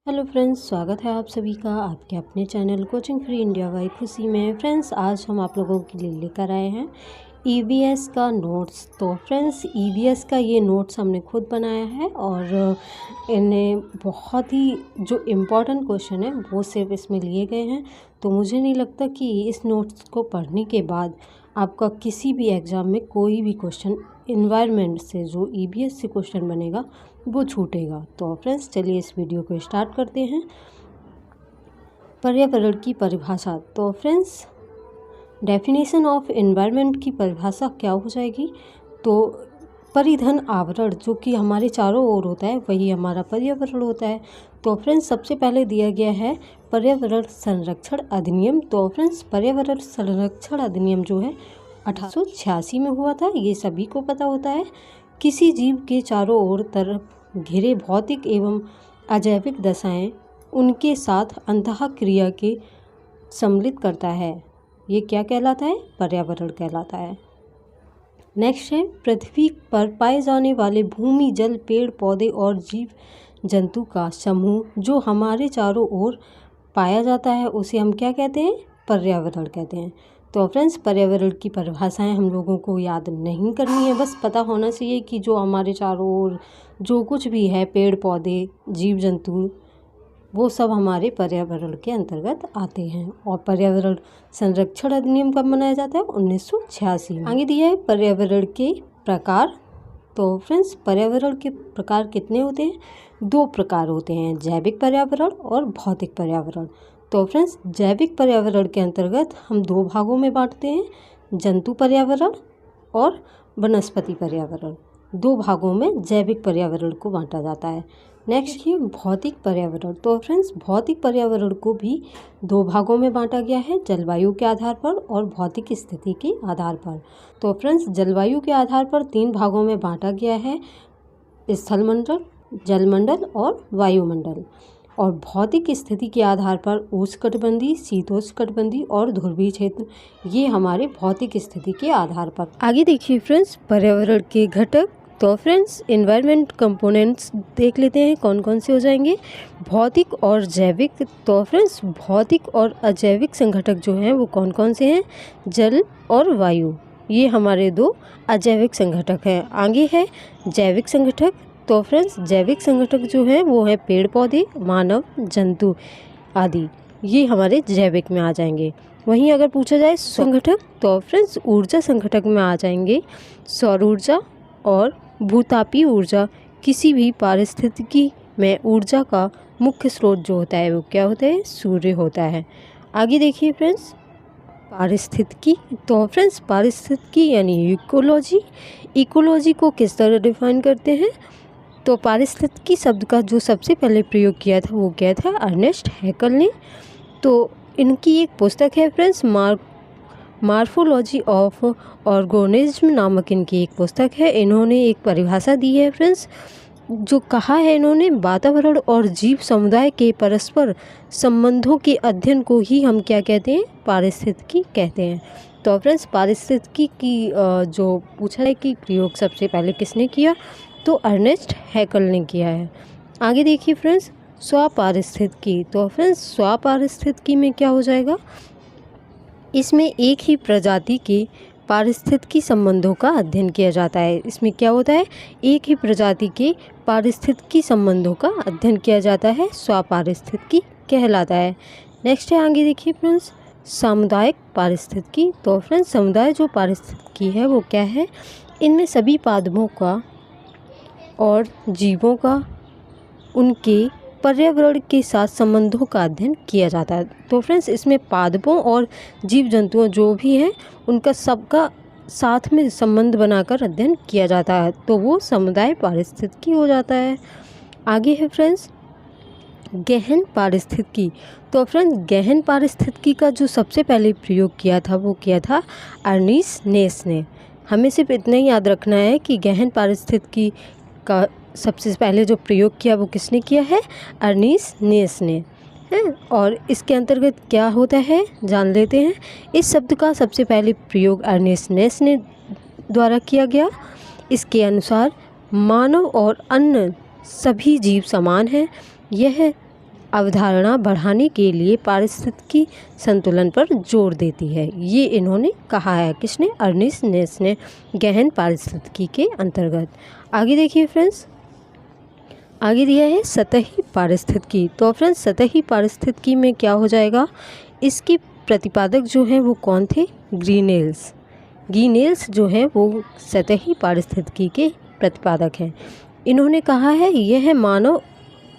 Hello friends, स्वागत है आप सभी का आपके अपने channel coaching free India by खुशी में। फ्रेंड्स, आज हम आप लोगों के लिए लेकर आए हैं ईवीएस का नोट्स। तो फ्रेंड्स, ईवीएस का ये नोट्स हमने खुद बनाया है और इन्हें बहुत ही जो इम्पोर्टेंट क्वेश्चन है वो सिर्फ इसमें लिए गए हैं। तो मुझे नहीं लगता कि इस नोट्स को पढ़ने के बाद आपका किसी भी एग्ज़ाम में कोई भी क्वेश्चन इन्वायरमेंट से जो ईवीएस से क्वेश्चन बनेगा वो छूटेगा। तो फ्रेंड्स, चलिए इस वीडियो को स्टार्ट करते हैं। पर्यावरण की परिभाषा। तो फ्रेंड्स, डेफिनेशन ऑफ एनवायरनमेंट की परिभाषा क्या हो जाएगी? तो परिधन आवरण जो कि हमारे चारों ओर होता है वही हमारा पर्यावरण होता है। तो फ्रेंड्स, सबसे पहले दिया गया है पर्यावरण संरक्षण अधिनियम। तो फ्रेंड्स, पर्यावरण संरक्षण अधिनियम जो है 1886 में हुआ था, ये सभी को पता होता है। किसी जीव के चारों ओर तरफ घिरे भौतिक एवं अजैविक दशाएं उनके साथ अंतःक्रिया के सम्मिलित करता है। ये क्या कहलाता है? पर्यावरण कहलाता है। नेक्स्ट है पृथ्वी पर पाए जाने वाले भूमि, जल, पेड़ पौधे और जीव जंतु का समूह जो हमारे चारों ओर पाया जाता है उसे हम क्या कहते हैं? पर्यावरण कहते हैं। तो फ्रेंड्स, पर्यावरण की परिभाषाएं हम लोगों को याद नहीं करनी है, बस पता होना चाहिए कि जो हमारे चारों ओर जो कुछ भी है, पेड़ पौधे, जीव जंतु, वो सब हमारे पर्यावरण के अंतर्गत आते हैं। और पर्यावरण संरक्षण अधिनियम कब मनाया जाता है? 1986 में। आगे दिया है पर्यावरण के प्रकार। तो फ्रेंड्स, पर्यावरण के प्रकार कितने होते हैं? 2 प्रकार होते हैं, जैविक पर्यावरण और भौतिक पर्यावरण। तो फ्रेंड्स, जैविक पर्यावरण के अंतर्गत हम 2 भागों में बांटते हैं, जंतु पर्यावरण और वनस्पति पर्यावरण। 2 भागों में जैविक पर्यावरण को बांटा जाता है। नेक्स्ट है भौतिक पर्यावरण। तो फ्रेंड्स, भौतिक पर्यावरण को भी 2 भागों में बांटा गया है, जलवायु के आधार पर और भौतिक स्थिति के आधार पर। तो फ्रेंड्स, जलवायु के आधार पर 3 भागों में बांटा गया है, स्थलमंडल, जलमंडल और वायुमंडल। और भौतिक स्थिति के आधार पर उष्णकटिबंधीय, शीतोष्णकटिबंधीय और ध्रुवीय क्षेत्र, ये हमारे भौतिक स्थिति के आधार पर। आगे देखिए फ्रेंड्स, पर्यावरण के घटक। तो फ्रेंड्स, एनवायरनमेंट कंपोनेंट्स देख लेते हैं कौन कौन से हो जाएंगे, भौतिक और जैविक। तो फ्रेंड्स, भौतिक और अजैविक संघटक जो हैं वो कौन कौन से हैं? जल और वायु, ये हमारे 2 अजैविक संघटक हैं। आगे है जैविक संघटक। तो फ्रेंड्स, जैविक संघटक जो है वो है पेड़ पौधे, मानव, जंतु आदि, ये हमारे जैविक में आ जाएंगे। वहीं अगर पूछा जाए संघटक, तो फ्रेंड्स ऊर्जा संघटक में आ जाएंगे सौर ऊर्जा और भूतापीय ऊर्जा। किसी भी पारिस्थितिकी में ऊर्जा का मुख्य स्रोत जो होता है वो क्या होता है? सूर्य होता है। आगे देखिए फ्रेंड्स, पारिस्थितिकी। तो फ्रेंड्स, पारिस्थितिकी यानी इकोलॉजी। इकोलॉजी को किस तरह डिफाइन करते हैं? तो पारिस्थितिकी शब्द का जो सबसे पहले प्रयोग किया था वो क्या था? अर्नेस्ट हैकल ने। तो इनकी एक पुस्तक है फ्रेंड्स, मार्फोलॉजी ऑफ ऑर्गेनिज्म नामक इनकी एक पुस्तक है। इन्होंने एक परिभाषा दी है फ्रेंड्स, जो कहा है इन्होंने, वातावरण और जीव समुदाय के परस्पर संबंधों के अध्ययन को ही हम क्या कहते हैं? पारिस्थितिकी कहते हैं। तो फ्रेंड्स, पारिस्थितिकी की जो पूछा है कि प्रयोग सबसे पहले किसने किया? तो अर्नेस्ट हैकल ने किया है। आगे देखिए फ्रेंड्स, स्वपारिस्थितिकी। तो फ्रेंड्स, स्वपारिस्थितिकी में क्या हो जाएगा? इसमें एक ही प्रजाति के पारिस्थितिकी संबंधों का अध्ययन किया जाता है। इसमें क्या होता है? एक ही प्रजाति के पारिस्थितिकी संबंधों का अध्ययन किया जाता है, स्वपारिस्थितिकी कहलाता है। नेक्स्ट है, आगे देखिए फ्रेंड्स, सामुदायिक पारिस्थितिकी। तो फ्रेंड्स, समुदाय जो पारिस्थितिकी है वो क्या है? इनमें सभी पादपों का और जीवों का उनके पर्यावरण के साथ संबंधों का अध्ययन किया जाता है। तो फ्रेंड्स, इसमें पादपों और जीव जंतुओं जो भी हैं उनका सबका साथ में संबंध बनाकर अध्ययन किया जाता है, तो वो समुदाय पारिस्थितिकी हो जाता है। आगे है फ्रेंड्स, गहन पारिस्थितिकी। तो फ्रेंड्स, गहन पारिस्थितिकी का जो सबसे पहले प्रयोग किया था वो किया था अर्नीस्ट नेस ने। हमें सिर्फ इतना ही याद रखना है कि गहन पारिस्थितिकी का सबसे पहले जो प्रयोग किया वो किसने किया है? अर्नीस्ट नेस ने है। और इसके अंतर्गत क्या होता है जान लेते हैं। इस शब्द का सबसे पहले प्रयोग अर्नेस्ट नेस ने द्वारा किया गया। इसके अनुसार मानव और अन्य सभी जीव समान हैं। यह अवधारणा बढ़ाने के लिए पारिस्थितिकी संतुलन पर जोर देती है। ये इन्होंने कहा है, किसने? अर्नेस्ट नेस ने गहन पारिस्थितिकी के अंतर्गत। आगे देखिए फ्रेंड्स, आगे दिया है सतही पारिस्थितिकी। तो फ्रेंड्स सतही पारिस्थितिकी में क्या हो जाएगा? इसके प्रतिपादक जो हैं वो कौन थे? ग्रीनेल्स। ग्रीनेल्स जो हैं वो सतही पारिस्थितिकी के प्रतिपादक हैं। इन्होंने कहा है यह मानव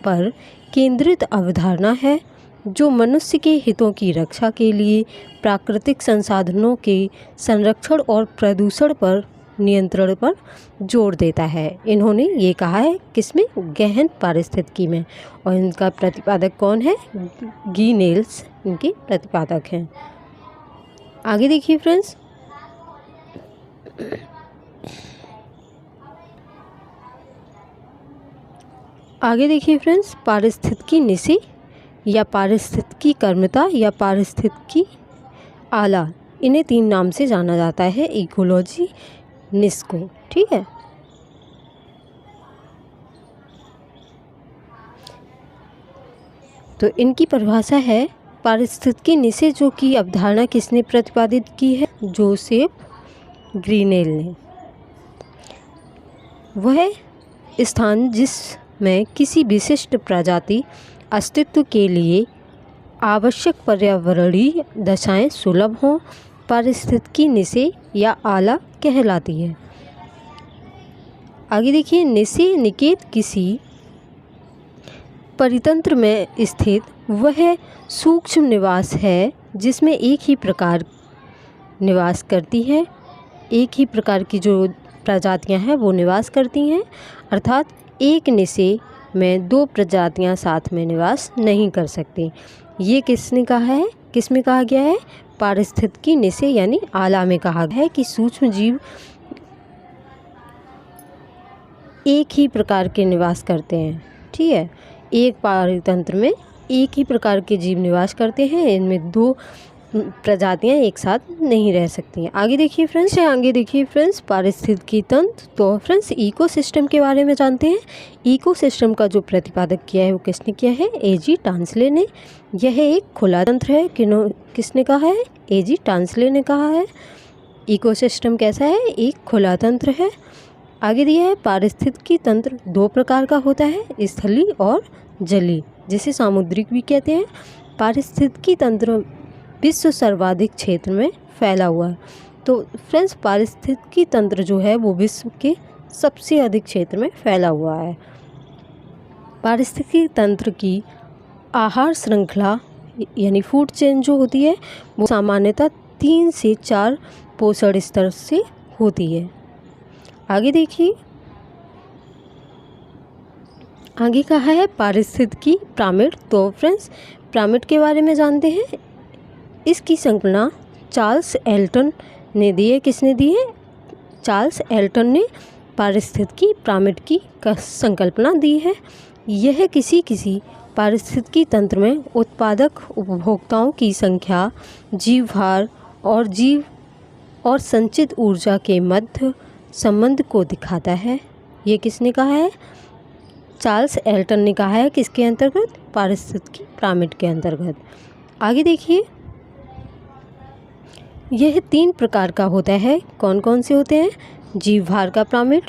पर केंद्रित अवधारणा है जो मनुष्य के हितों की रक्षा के लिए प्राकृतिक संसाधनों के संरक्षण और प्रदूषण पर नियंत्रण पर जोर देता है। इन्होंने ये कहा है किसमें? गहन पारिस्थितिकी में। और इनका प्रतिपादक कौन है? ग्रीनेल्स इनके प्रतिपादक हैं। आगे देखिए फ्रेंड्स, आगे देखिए फ्रेंड्स, पारिस्थितिकी निशि या पारिस्थितिकी कर्मता या पारिस्थितिकी आला, इन्हें 3 नाम से जाना जाता है इकोलॉजी निश को। ठीक है, तो इनकी परिभाषा है पारिस्थितिकी निशि, जो कि अवधारणा किसने प्रतिपादित की है? जोसेफ ग्रीनेल ने। वह स्थान जिसमें किसी विशिष्ट प्रजाति अस्तित्व के लिए आवश्यक पर्यावरणीय दशाएं सुलभ हों, पारिस्थितिकी निशि या आला कहलाती है। आगे देखिए, निशि निकेत किसी परितंत्र में स्थित वह सूक्ष्म निवास है जिसमें एक ही प्रकार निवास करती है, एक ही प्रकार की जो प्रजातियां हैं वो निवास करती हैं। अर्थात एक निशि में 2 प्रजातियां साथ में निवास नहीं कर सकती। ये किसने कहा है? किस में कहा गया है? पारिस्थितिकी निशि यानी आला में कहा गया है कि सूक्ष्म जीव एक ही प्रकार के निवास करते हैं। ठीक है, एक पारितंत्र में एक ही प्रकार के जीव निवास करते हैं, इनमें 2 प्रजातियां एक साथ नहीं रह सकती हैं। आगे देखिए फ्रेंड्स, पारिस्थितिकी तंत्र। तो फ्रेंड्स इकोसिस्टम के बारे में जानते हैं। इकोसिस्टम का जो प्रतिपादक किया है वो किसने किया है? एजी टांसले ने। यह एक खुला तंत्र है। किसने कहा है? एजी टांसले ने कहा है। इकोसिस्टम कैसा है? एक खुला तंत्र है। आगे दिया है पारिस्थितिकी तंत्र 2 प्रकार का होता है, स्थलीय और जलीय, जिसे सामुद्रिक भी कहते हैं। पारिस्थितिकी तंत्र विश्व सर्वाधिक क्षेत्र में फैला हुआ है। तो फ्रेंड्स पारिस्थितिकी तंत्र जो है वो विश्व के सबसे अधिक क्षेत्र में फैला हुआ है। पारिस्थितिकी तंत्र की आहार श्रृंखला यानी फूड चेन जो होती है वो सामान्यतः 3 से 4 पोषण स्तर से होती है। आगे देखिए, आगे कहा है पारिस्थितिकी पिरामिड। तो फ्रेंड्स पिरामिड के बारे में जानते हैं। इसकी संकल्पना चार्ल्स एल्टन ने दी है। किसने दी है? चार्ल्स एल्टन ने पारिस्थितिकी पिरामिड की संकल्पना दी है। यह किसी पारिस्थितिकी तंत्र में उत्पादक उपभोक्ताओं की संख्या, जीव भार और संचित ऊर्जा के मध्य संबंध को दिखाता है। ये किसने कहा है? चार्ल्स एल्टन ने कहा है। किसके अंतर्गत? पारिस्थितिकी पिरामिड के अंतर्गत। आगे देखिए, यह 3 प्रकार का होता है। कौन कौन से होते हैं? जीव भार का पिरामिड,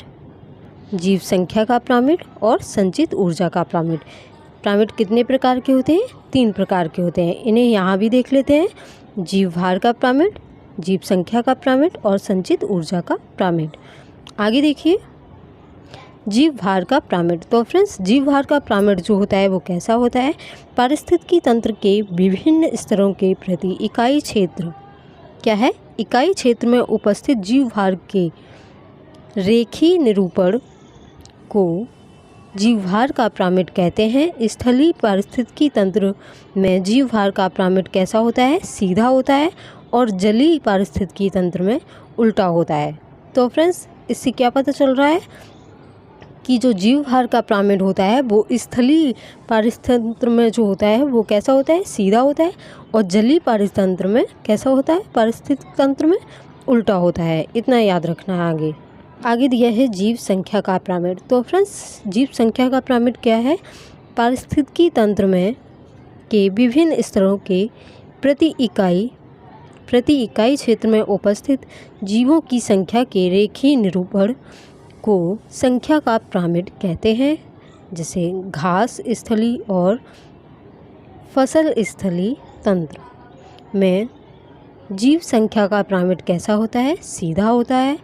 जीव संख्या का पिरामिड और संचित ऊर्जा का पिरामिड। पिरामिड कितने प्रकार के होते हैं? 3 प्रकार के होते हैं। इन्हें यहाँ भी देख लेते हैं। जीव भार का पिरामिड, जीव संख्या का पिरामिड और संचित ऊर्जा का पिरामिड। आगे देखिए, जीव भार का पिरामिड। तो फ्रेंड्स जीव भार का पिरामिड जो होता है वो कैसा होता है? पारिस्थितिकी तंत्र के विभिन्न स्तरों के प्रति इकाई क्षेत्र क्या है? इकाई क्षेत्र में उपस्थित जीव भार के रेखीय निरूपण को जीव भार का पिरामिड कहते हैं। स्थलीय पारिस्थितिकी तंत्र में जीव भार का पिरामिड कैसा होता है? सीधा होता है। और जलीय पारिस्थितिकी तंत्र में उल्टा होता है। तो फ्रेंड्स इससे क्या पता चल रहा है कि जो जीव भार का पिरामिड होता है वो स्थलीय पारिस्थितिकी तंत्र में जो होता है वो कैसा होता है? सीधा होता है। और जलीय पारिस्थितिकी तंत्र में कैसा होता है? पारिस्थितिकी तंत्र में उल्टा होता है। इतना याद रखना है। आगे दिया है जीव संख्या का पिरामिड। तो फ्रेंड्स जीव संख्या का पिरामिड क्या है? पारिस्थितिकी तंत्र में के विभिन्न स्तरों के प्रति इकाई क्षेत्र में उपस्थित जीवों की संख्या के रेखीय निरूपण को संख्या का पिरामिड कहते हैं। जैसे घास स्थली और फसल स्थली तंत्र में जीव संख्या का पिरामिड कैसा होता है? सीधा होता है,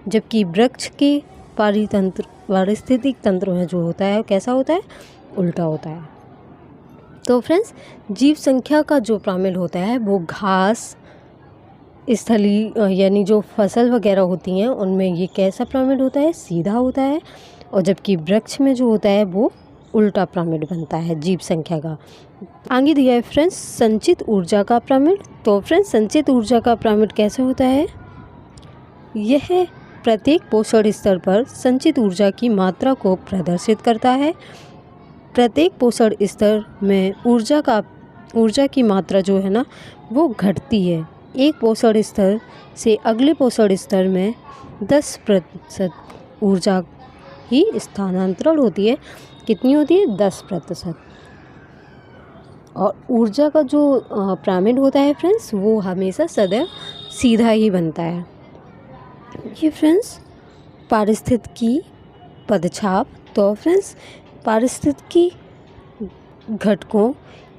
जबकि वृक्ष के पारिस्थितिक तंत्र में जो होता है कैसा होता है? उल्टा होता है। तो फ्रेंड्स, जीव संख्या का जो पिरामिड होता है वो घास स्थली यानी जो फसल वगैरह होती हैं उनमें ये कैसा पिरामिड होता है? सीधा होता है। और जबकि वृक्ष में जो होता है वो उल्टा पिरामिड बनता है जीव संख्या का। आगे दिया है फ्रेंड्स संचित ऊर्जा का पिरामिड। तो फ्रेंड्स, संचित ऊर्जा का पिरामिड कैसे होता है? यह प्रत्येक पोषण स्तर पर संचित ऊर्जा की मात्रा को प्रदर्शित करता है। प्रत्येक पोषण स्तर में ऊर्जा की मात्रा जो है ना वो घटती है। एक पोषण स्तर से अगले पोषण स्तर में 10% ऊर्जा ही स्थानांतरण होती है। कितनी होती है? 10%। और ऊर्जा का जो पिरामिड होता है फ्रेंड्स वो हमेशा सदैव सीधा ही बनता है। ये फ्रेंड्स पारिस्थितिकी पदछाप। तो फ्रेंड्स, पारिस्थितिकी घटकों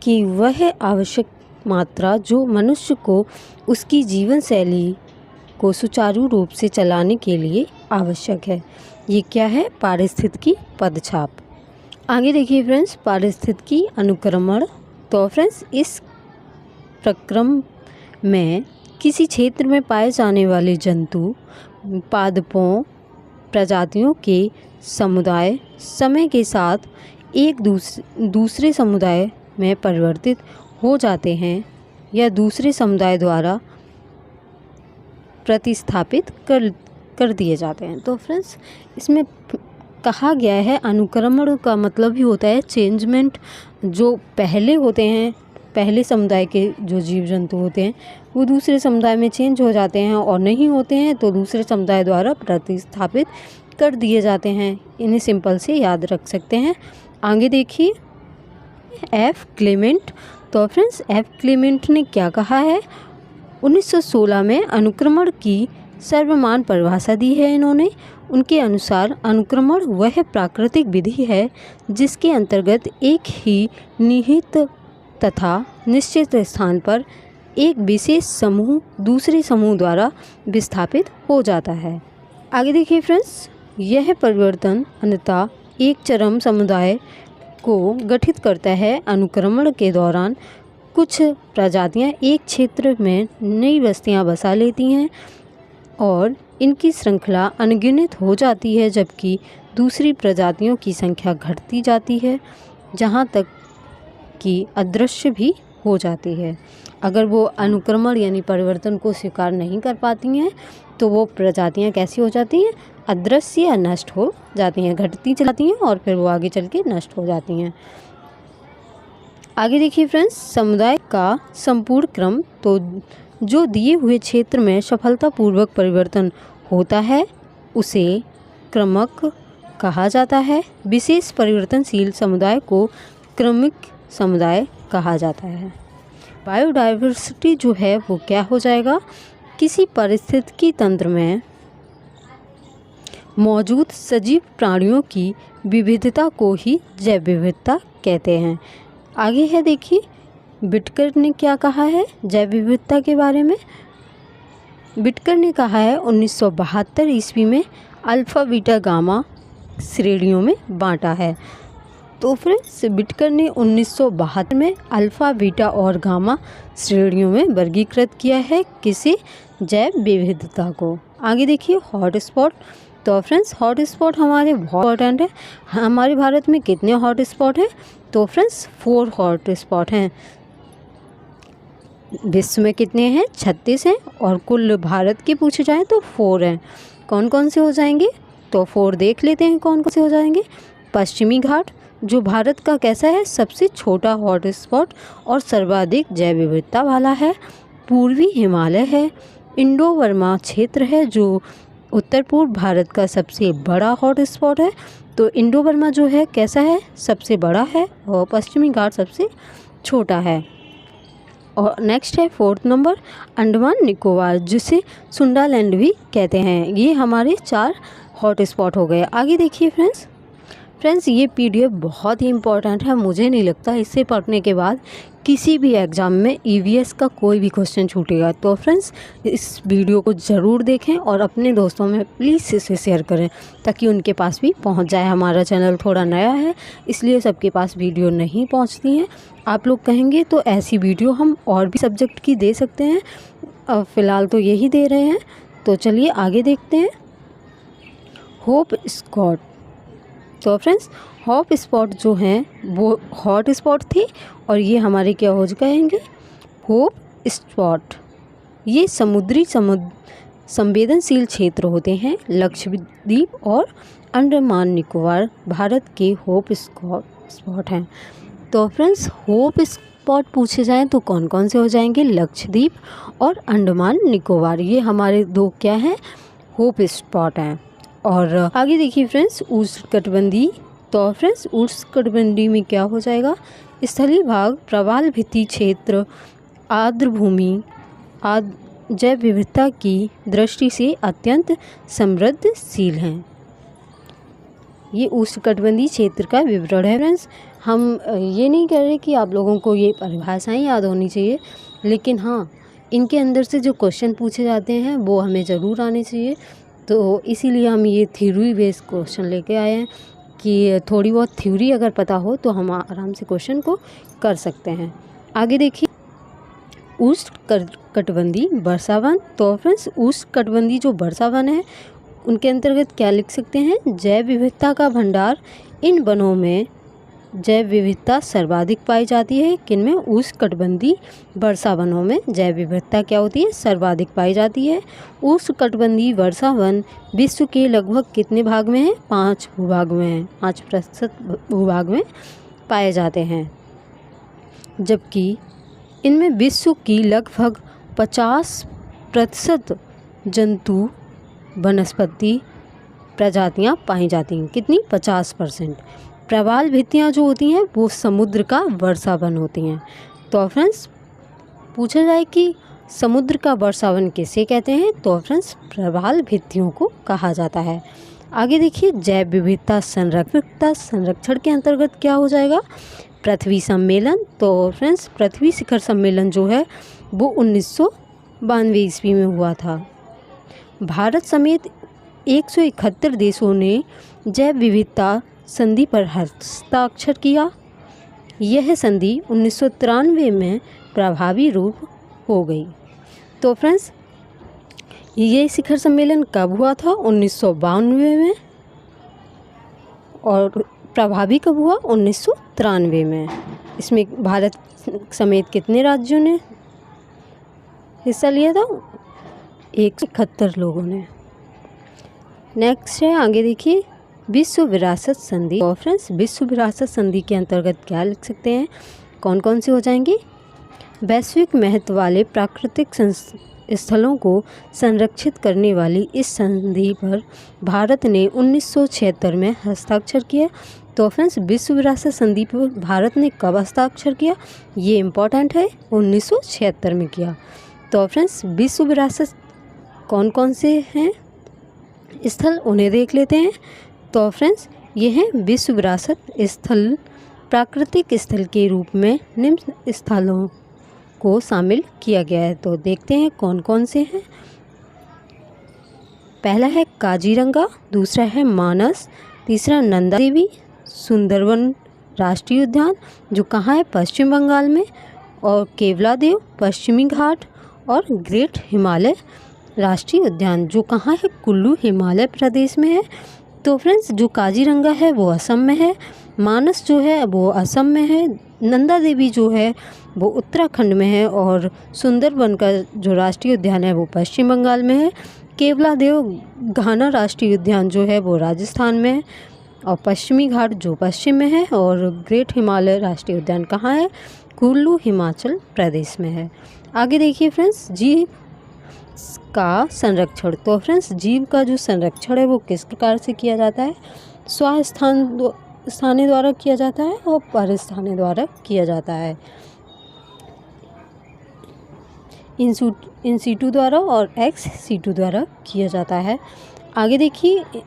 की वह आवश्यक मात्रा जो मनुष्य को उसकी जीवन शैली को सुचारू रूप से चलाने के लिए आवश्यक है। ये क्या है? पारिस्थितिकी पदछाप। आगे देखिए फ्रेंड्स, पारिस्थितिकी अनुक्रमण। तो फ्रेंड्स, इस प्रक्रम में किसी क्षेत्र में पाए जाने वाले जंतु पादपों प्रजातियों के समुदाय समय के साथ एक दूसरे समुदाय में परिवर्तित हो जाते हैं या दूसरे समुदाय द्वारा प्रतिस्थापित कर दिए जाते हैं। तो फ्रेंड्स, इसमें कहा गया है अनुक्रमण का मतलब ही होता है चेंजमेंट। जो पहले होते हैं, पहले समुदाय के जो जीव जंतु होते हैं वो दूसरे समुदाय में चेंज हो जाते हैं और नहीं होते हैं तो दूसरे समुदाय द्वारा प्रतिस्थापित कर दिए जाते हैं। इन्हें सिंपल से याद रख सकते हैं। आगे देखिए एफ क्लेमेंट। तो फ्रेंड्स, एफ क्लेमेंट ने क्या कहा है? 1916 में अनुक्रमण की सर्वमान्य परिभाषा दी है इन्होंने। उनके अनुसार अनुक्रमण वह प्राकृतिक विधि है जिसके अंतर्गत एक ही निहित तथा निश्चित स्थान पर एक विशेष समूह दूसरे समूह द्वारा विस्थापित हो जाता है। आगे देखिए फ्रेंड्स, यह परिवर्तन अंततः एक चरम समुदाय को गठित करता है। अनुक्रमण के दौरान कुछ प्रजातियां एक क्षेत्र में नई बस्तियां बसा लेती हैं और इनकी श्रृंखला अनगिनत हो जाती है, जबकि दूसरी प्रजातियों की संख्या घटती जाती है, जहां तक कि अदृश्य भी हो जाती है। अगर वो अनुक्रमण यानी परिवर्तन को स्वीकार नहीं कर पाती हैं तो वो प्रजातियां कैसी हो जाती हैं? अदृश्य या नष्ट हो जाती हैं, घटती जाती हैं और फिर वो आगे चल के नष्ट हो जाती हैं। आगे देखिए फ्रेंड्स, समुदाय का संपूर्ण क्रम। तो जो दिए हुए क्षेत्र में सफलतापूर्वक परिवर्तन होता है उसे क्रमक कहा जाता है। विशेष परिवर्तनशील समुदाय को क्रमिक समुदाय कहा जाता है। बायोडाइवर्सिटी जो है वो क्या हो जाएगा? किसी पारिस्थितिकी तंत्र में मौजूद सजीव प्राणियों की विविधता को ही जैव विविधता कहते हैं। आगे है देखिए, बिटकर ने क्या कहा है जैव विविधता के बारे में? बिटकर ने कहा है 1972 ईस्वी में अल्फा बीटा गामा श्रेणियों में बांटा है। तो फ्रेंड्स, बिटकर ने 1972 में अल्फा बीटा और गामा श्रेणियों में वर्गीकृत किया है किसी जैव विविधता को। आगे देखिए हॉट स्पॉट। तो फ्रेंड्स, हॉट स्पॉट हमारे बहुत इम्पोर्टेंट है। हमारे भारत में कितने हॉट स्पॉट हैं? तो फ्रेंड्स 4 हॉट स्पॉट हैं। विश्व में कितने हैं? 36 हैं और कुल भारत के पूछे जाए तो 4 हैं। कौन कौन से हो जाएंगे? तो 4 देख लेते हैं कौन कौन से हो जाएंगे। पश्चिमी घाट जो भारत का कैसा है? सबसे छोटा हॉट स्पॉट और सर्वाधिक जैव विविधता वाला है। पूर्वी हिमालय है। इंडो बर्मा क्षेत्र है जो उत्तर पूर्व भारत का सबसे बड़ा हॉट स्पॉट है। तो इंडो बर्मा जो है कैसा है? सबसे बड़ा है और पश्चिमी घाट सबसे छोटा है। और नेक्स्ट है 4th नंबर अंडमान निकोबार, जिसे सुंडालैंड भी कहते हैं। ये हमारे 4 हॉट स्पॉट हो गए। आगे देखिए फ्रेंड्स ये PDF बहुत ही इम्पोर्टेंट है। मुझे नहीं लगता इसे पढ़ने के बाद किसी भी एग्ज़ाम में EVS का कोई भी क्वेश्चन छूटेगा। तो फ्रेंड्स इस वीडियो को ज़रूर देखें और अपने दोस्तों में प्लीज़ इसे शेयर करें ताकि उनके पास भी पहुंच जाए। हमारा चैनल थोड़ा नया है इसलिए सबके पास वीडियो नहीं पहुंचती हैं। आप लोग कहेंगे तो ऐसी वीडियो हम और भी सब्जेक्ट की दे सकते हैं। फ़िलहाल तो यही दे रहे हैं। तो चलिए आगे देखते हैं। Hope spot. तो फ्रेंड्स हॉप स्पॉट जो हैं वो हॉट स्पॉट थे और ये हमारे क्या हो जाएंगे, होप स्पॉट। ये समुद्री संवेदनशील क्षेत्र होते हैं। लक्षद्वीप और अंडमान निकोबार भारत के होप स्पॉट हैं। तो फ्रेंड्स होप स्पॉट पूछे जाएं तो कौन कौन से हो जाएंगे, लक्षद्वीप और अंडमान निकोबार। ये हमारे 2 क्या हैं, होप स्पॉट हैं। और आगे देखिए फ्रेंड्स उष्णकटिबंधीय। तो फ्रेंड्स उष्णकटिबंधीय में क्या हो जाएगा, स्थलीय भाग, प्रवाल भित्ति क्षेत्र, आर्द्र भूमि जैव विविधता की दृष्टि से अत्यंत समृद्धशील हैं। ये उष्णकटिबंधीय क्षेत्र का विवरण है। फ्रेंड्स हम ये नहीं कह रहे कि आप लोगों को ये परिभाषाएं याद होनी चाहिए, लेकिन हाँ इनके अंदर से जो क्वेश्चन पूछे जाते हैं वो हमें ज़रूर आने चाहिए। तो इसीलिए हम ये थ्योरी बेस्ड क्वेश्चन लेके आए हैं कि थोड़ी बहुत थ्योरी अगर पता हो तो हम आराम से क्वेश्चन को कर सकते हैं। आगे देखिए उष्णकटिबंधीय वर्षावन। तो फ्रेंड्स उष्णकटिबंधीय जो वर्षावन है उनके अंतर्गत क्या लिख सकते हैं, जैव विविधता का भंडार। इन वनों में जैव विविधता सर्वाधिक पाई जाती है। किनमें, उष्णकटिबंधीय वर्षावनों में जैव विविधता क्या होती है, सर्वाधिक पाई जाती है। उष्णकटिबंधीय वर्षावन विश्व के लगभग कितने भाग में है, 5 भूभाग में है, 5% भूभाग में पाए जाते हैं। जबकि इनमें विश्व की लगभग 50% जंतु वनस्पति प्रजातियां पाई जाती हैं। कितनी, 50%। प्रवाल भित्तियाँ जो होती हैं वो समुद्र का वर्षावन होती हैं। तो फ्रेंड्स पूछा जाए कि समुद्र का वर्षावन किसे कहते हैं, तो फ्रेंड्स प्रवाल भित्तियों को कहा जाता है। आगे देखिए जैव विविधता संरक्षण के अंतर्गत क्या हो जाएगा, पृथ्वी सम्मेलन। तो फ्रेंड्स पृथ्वी शिखर सम्मेलन जो है वो 1992 ईस्वी में हुआ था। भारत समेत 171 देशों ने जैव विविधता संधि पर हस्ताक्षर किया। यह संधि 1993 में प्रभावी रूप हो गई। तो फ्रेंड्स ये शिखर सम्मेलन कब हुआ था, 1992 में, और प्रभावी कब हुआ, 1993 में। इसमें भारत समेत कितने राज्यों ने हिस्सा लिया था, 171 लोगों ने। नेक्स्ट है, आगे देखिए विश्व विरासत संधि। तो फ्रेंड्स विश्व विरासत संधि के अंतर्गत क्या लिख सकते हैं, कौन कौन से हो जाएंगे, वैश्विक महत्व वाले प्राकृतिक स्थलों को संरक्षित करने वाली इस संधि पर भारत ने 1976 में हस्ताक्षर किया। तो फ्रेंड्स विश्व विरासत संधि पर भारत ने कब हस्ताक्षर किया, ये इम्पोर्टेंट है, 1976 में किया। तो फ्रेंड्स विश्व विरासत कौन कौन से हैं स्थल, उन्हें देख लेते हैं। तो फ्रेंड्स ये हैं विश्व विरासत स्थल। प्राकृतिक स्थल के रूप में निम्न स्थलों को शामिल किया गया है। तो देखते हैं कौन कौन से हैं। पहला है काजीरंगा, दूसरा है मानस, तीसरा नंदा देवी सुंदरवन राष्ट्रीय उद्यान जो कहाँ है, पश्चिम बंगाल में, और केवलादेव पश्चिमी घाट, और ग्रेट हिमालय राष्ट्रीय उद्यान जो कहाँ है, कुल्लू हिमालय प्रदेश में है। तो फ्रेंड्स जो काजीरंगा है वो असम में है, मानस जो है वो असम में है, नंदा देवी जो है वो उत्तराखंड में है, और सुंदरवन का जो राष्ट्रीय उद्यान है वो पश्चिम बंगाल में है। केवलादेव घाना राष्ट्रीय उद्यान जो है वो राजस्थान में है, और पश्चिमी घाट जो पश्चिम में है, और ग्रेट हिमालय राष्ट्रीय उद्यान कहाँ है, कुल्लू हिमाचल प्रदेश में है। आगे देखिए फ्रेंड्स जीव का संरक्षण। तो फ्रेंड्स जीव का जो संरक्षण है वो किस प्रकार से किया जाता है, स्थानीय द्वारा किया जाता है और परस्थानीय द्वारा किया जाता है। इन सीटू द्वारा और एक्स सीटू द्वारा किया जाता है। आगे देखिए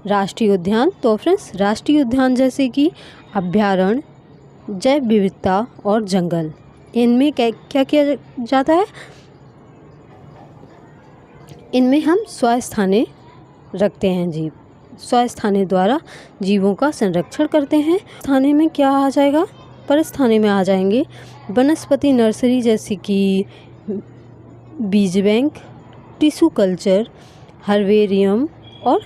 राष्ट्रीय उद्यान। तो फ्रेंड्स राष्ट्रीय उद्यान जैसे कि अभ्यारण्य, जैव विविधता और जंगल, इनमें क्या किया जाता है, इनमें हम स्वस्थानीय रखते हैं जीव, स्वस्थानीय द्वारा जीवों का संरक्षण करते हैं। स्थानीय में क्या आ जाएगा, परस्थानीय में आ जाएंगे वनस्पति नर्सरी जैसे कि बीज बैंक, टिश्यू कल्चर, हर्बेरियम और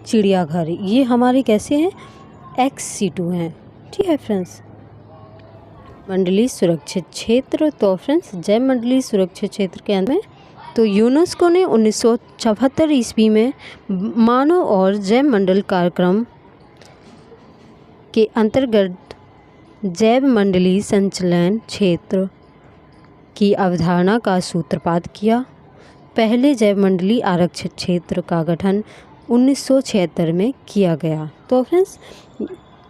चिड़ियाघर। ये हमारे कैसे हैं, एक्स-C2 हैं। ठीक है फ्रेंड्स। मंडलीय सुरक्षित क्षेत्र। तो फ्रेंड्स जैव मंडलीय सुरक्षित क्षेत्र के अंदर तो यूनेस्को ने 1974 ईस्वी में मानव और जैव मंडल कार्यक्रम के अंतर्गत जैव मंडलीय संचलन क्षेत्र की अवधारणा का सूत्रपात किया। पहले जैव मंडलीय आरक्षित क्षेत्र का गठन 1976 में किया गया। तो फ्रेंड्स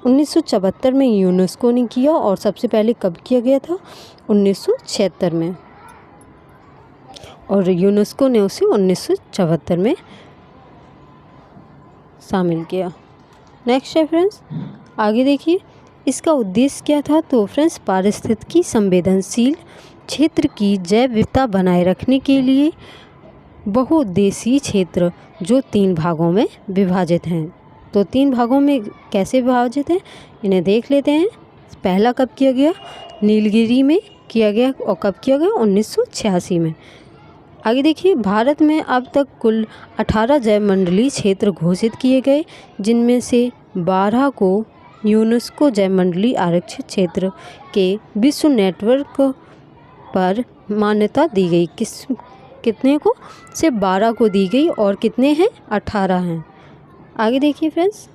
1974 में यूनेस्को ने किया और सबसे पहले कब किया गया था, 1976 में, और यूनेस्को ने उसे 1974 में शामिल किया। नेक्स्ट है फ्रेंड्स, आगे देखिए इसका उद्देश्य क्या था। तो फ्रेंड्स पारिस्थितिकी संवेदनशील क्षेत्र की जैव विविधता बनाए रखने के लिए बहुउद्देशीय क्षेत्र जो 3 भागों में विभाजित हैं। तो 3 भागों में कैसे विभाजित हैं, इन्हें देख लेते हैं। पहला कब किया गया, नीलगिरी में किया गया, और कब किया गया, 1986 में। आगे देखिए भारत में अब तक कुल 18 जैव मंडलीय क्षेत्र घोषित किए गए, जिनमें से 12 को यूनेस्को जैव मंडलीय आरक्षित क्षेत्र के विश्व नेटवर्क पर मान्यता दी गई। कितने को, सिर्फ 12 को दी गई, और कितने हैं, 18 हैं। आगे देखिए फ्रेंड्स,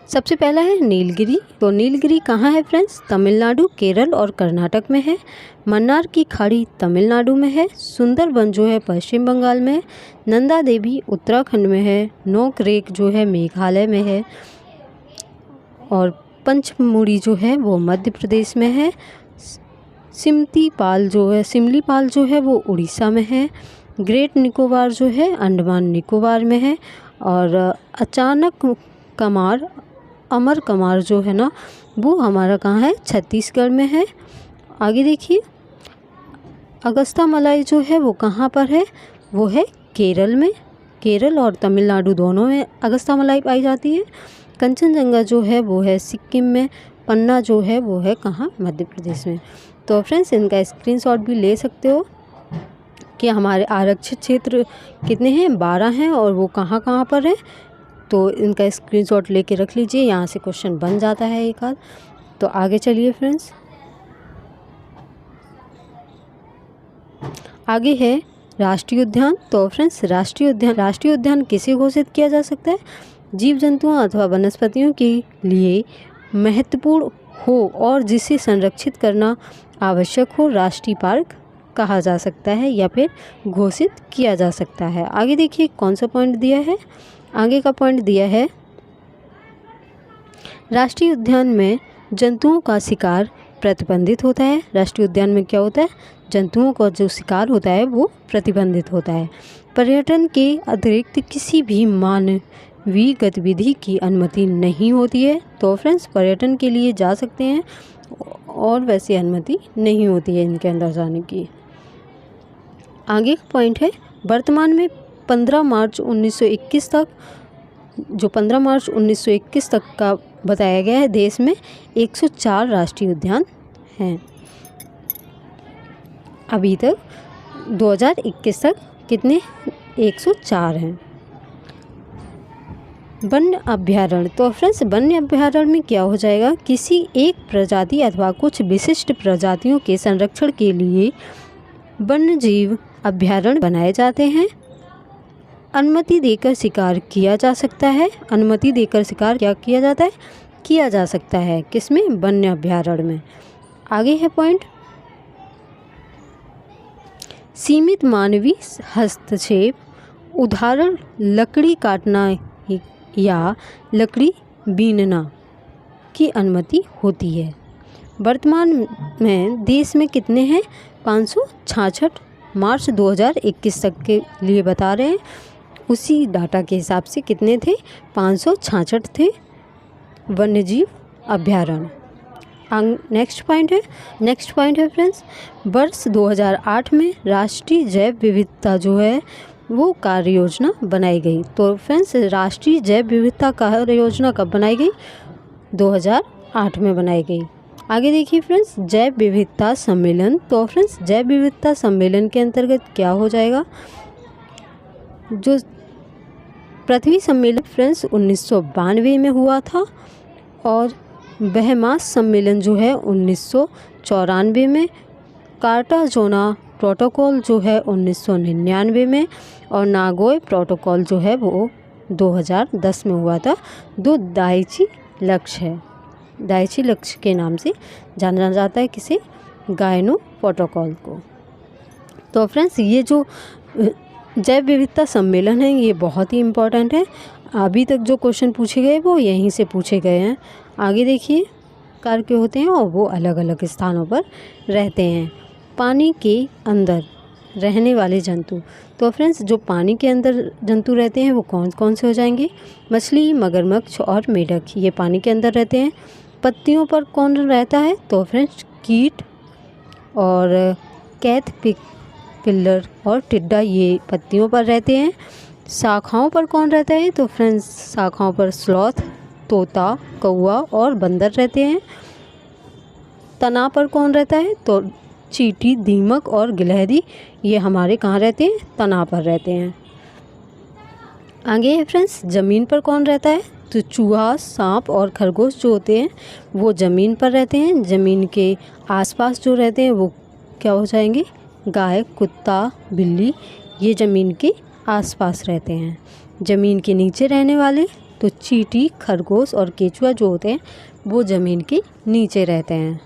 सबसे पहला है नीलगिरी। तो नीलगिरी कहाँ है फ्रेंड्स, तमिलनाडु, केरल और कर्नाटक में है। मन्नार की खाड़ी तमिलनाडु में है। सुंदरबन जो है पश्चिम बंगाल में है। नंदा देवी उत्तराखंड में है। नोकरेक जो है मेघालय में है, और पंचमुड़ी जो है वो मध्य प्रदेश में है। सिमलीपाल जो है वो उड़ीसा में है। ग्रेट निकोबार जो है अंडमान निकोबार में है, और अमर कमार जो है ना वो हमारा कहाँ है, छत्तीसगढ़ में है। आगे देखिए अगस्ता मलाई जो है वो कहाँ पर है, वो है केरल में। केरल और तमिलनाडु दोनों में अगस्ता मलाई पाई जाती है। कंचनजंगा जो है वो है सिक्किम में। पन्ना जो है वो है कहाँ, मध्य प्रदेश में। तो फ्रेंड्स इनका स्क्रीनशॉट भी ले सकते हो कि हमारे आरक्षित क्षेत्र कितने हैं, 12 हैं, और वो कहाँ कहाँ पर है। तो इनका स्क्रीनशॉट लेके रख लीजिए, यहाँ से क्वेश्चन बन जाता है एक आध। तो आगे चलिए फ्रेंड्स, आगे है राष्ट्रीय उद्यान। तो फ्रेंड्स राष्ट्रीय उद्यान किसे घोषित किया जा सकता है, जीव जंतुओं अथवा वनस्पतियों के लिए महत्वपूर्ण हो और जिसे संरक्षित करना आवश्यक हो, राष्ट्रीय पार्क कहा जा सकता है या फिर घोषित किया जा सकता है। आगे देखिए कौन सा पॉइंट दिया है, आगे का पॉइंट दिया है राष्ट्रीय उद्यान में जंतुओं का शिकार प्रतिबंधित होता है। राष्ट्रीय उद्यान में क्या होता है, जंतुओं का जो शिकार होता है वो प्रतिबंधित होता है। पर्यटन के अतिरिक्त किसी भी मानवीय गतिविधि की अनुमति नहीं होती है। तो फ्रेंड्स पर्यटन के लिए जा सकते हैं और वैसे अनुमति नहीं होती है इनके अंदर जाने की। आगे का पॉइंट है वर्तमान में 15 मार्च 1921 तक, जो 15 मार्च 1921 तक का बताया गया है, देश में 104 राष्ट्रीय उद्यान हैं। अभी तक 2021 तक कितने, 104 हैं। वन्य अभ्यारण्य। तो फ्रेंड्स वन्य अभ्यारण्य में क्या हो जाएगा, किसी एक प्रजाति अथवा कुछ विशिष्ट प्रजातियों के संरक्षण के लिए वन्य जीव अभ्यारण्य बनाए जाते हैं। अनुमति देकर शिकार किया जा सकता है। अनुमति देकर शिकार क्या किया जाता है, किया जा सकता है किसमें, वन्य अभ्यारण्य में। आगे है पॉइंट सीमित मानवीय हस्तक्षेप, उदाहरण लकड़ी काटना या लकड़ी बीनना की अनुमति होती है। वर्तमान में देश में कितने हैं? 566। मार्च 2021 तक के लिए बता रहे हैं, उसी डाटा के हिसाब से कितने थे? 566 थे वन्यजीव अभ्यारण्य। नेक्स्ट पॉइंट है फ्रेंड्स, वर्ष 2008 में राष्ट्रीय जैव विविधता जो है वो कार्य योजना बनाई गई। तो फ्रेंड्स राष्ट्रीय जैव विविधता कार्य योजना कब बनाई गई? 2008 में बनाई गई। आगे देखिए फ्रेंड्स, जैव विविधता सम्मेलन। तो फ्रेंड्स जैव विविधता सम्मेलन के अंतर्गत क्या हो जाएगा? जो पृथ्वी सम्मेलन फ्रेंड्स 1992 में हुआ था, और बहमास सम्मेलन जो है 1994 में, कार्टाजोना प्रोटोकॉल जो है 1999 में, और नागोय प्रोटोकॉल जो है वो 2010 में हुआ था। दो दाइची लक्ष्य है, दाइची लक्ष्य के नाम से जाना जाता है किसे? गायनो प्रोटोकॉल को। तो फ्रेंड्स ये जो जैव विविधता सम्मेलन है ये बहुत ही इम्पोर्टेंट है। अभी तक जो क्वेश्चन पूछे गए वो यहीं से पूछे गए हैं। आगे देखिए, प्रकार के होते हैं और वो अलग अलग स्थानों पर रहते हैं। पानी के अंदर रहने वाले जंतु। तो फ्रेंड्स जो पानी के अंदर जंतु रहते हैं वो कौन कौन से हो जाएंगे? मछली, मगरमच्छ और मेढक, ये पानी के अंदर रहते हैं। पत्तियों पर कौन रहता है? तो फ्रेंड्स कीट और कैटरपिलर और टिड्डा, ये पत्तियों पर रहते हैं। शाखाओं पर कौन रहता है? तो फ्रेंड्स शाखाओं पर स्लॉथ, तोता, कौवा और बंदर रहते हैं। तना पर कौन रहता है? तो चींटी, दीमक और गिलहरी, ये हमारे कहाँ रहते हैं? तना पर रहते हैं। आगे है फ्रेंड्स, ज़मीन पर कौन रहता है? तो चूहा, सांप और खरगोश जो होते हैं वो ज़मीन पर रहते हैं। ज़मीन के आसपास जो रहते हैं वो क्या हो जाएंगे? गाय, कुत्ता, बिल्ली, ये ज़मीन के आसपास रहते हैं। ज़मीन के नीचे रहने वाले तो चींटी, खरगोश और केचुआ जो होते हैं वो ज़मीन के नीचे रहते हैं।